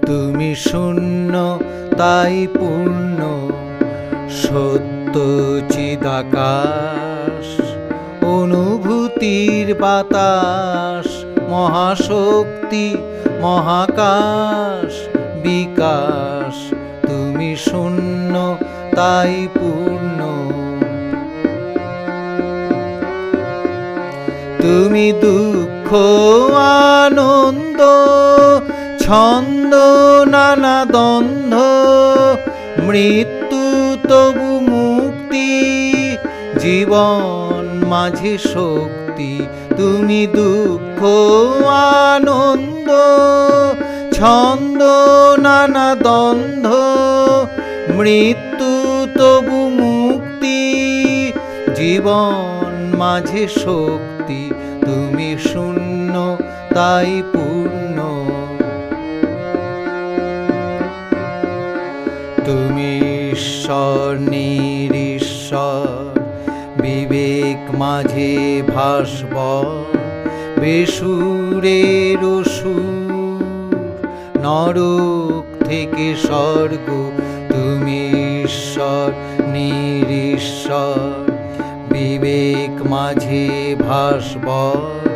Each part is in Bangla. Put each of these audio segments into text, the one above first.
তুমি শূন্য তাই পূর্ণ, সত্য চিদাকাশ, অনুভূতির বাতাস, মহাশক্তি মহাকাশ বিকাশ। তুমি শূন্য তাই পূর্ণ। তুমি দুঃখ আনন্দ ছন্দ নানা দ্বন্দ্ব, মৃত্যু তবু মুক্তি, জীবন মাঝে শক্তি। তুমি দুঃখ আনন্দ ছন্দ নানা দ্বন্দ্ব, মৃত্যু তবু মুক্তি, জীবন মাঝে শক্তি। তুমি শূন্য তাই পূর্ণ। তুমি ঈশ্বর নিরীশ্বর, বিবেক মাঝে ভাসবর, বেসুরের সুর, নরক থেকে স্বর্গ। তুমি ঈশ্বর নিরীশ্বর, বিবেক মাঝে ভাসবর,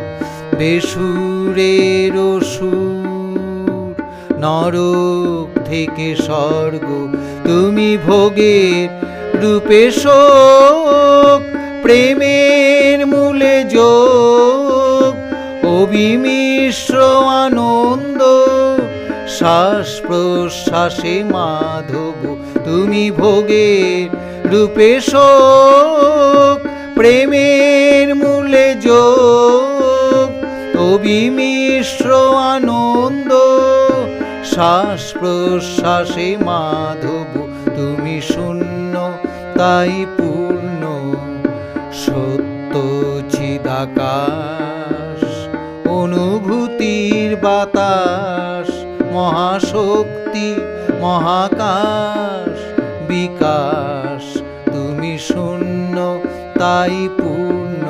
বেসুরের সুর, নরক থেকে স্বর্গ। তুমি ভোগের রূপে শোক, প্রেমের মূলে যোগ, অবিমিশ্র আনন্দ, শ্বাস প্রশ্বাসে মাধব। তুমি ভোগের রূপে শোক, প্রেমের মূলে যোগ, অবিমিশ্র আনন্দ, শ্বাস প্রশ্বাসে মাধব। তুমি শূন্য তাই পূর্ণ, সত্য চিদাকাশ, অনুভূতির বাতাস, মহাশক্তি মহাকাশ বিকাশ। তুমি শূন্য তাই পূর্ণ।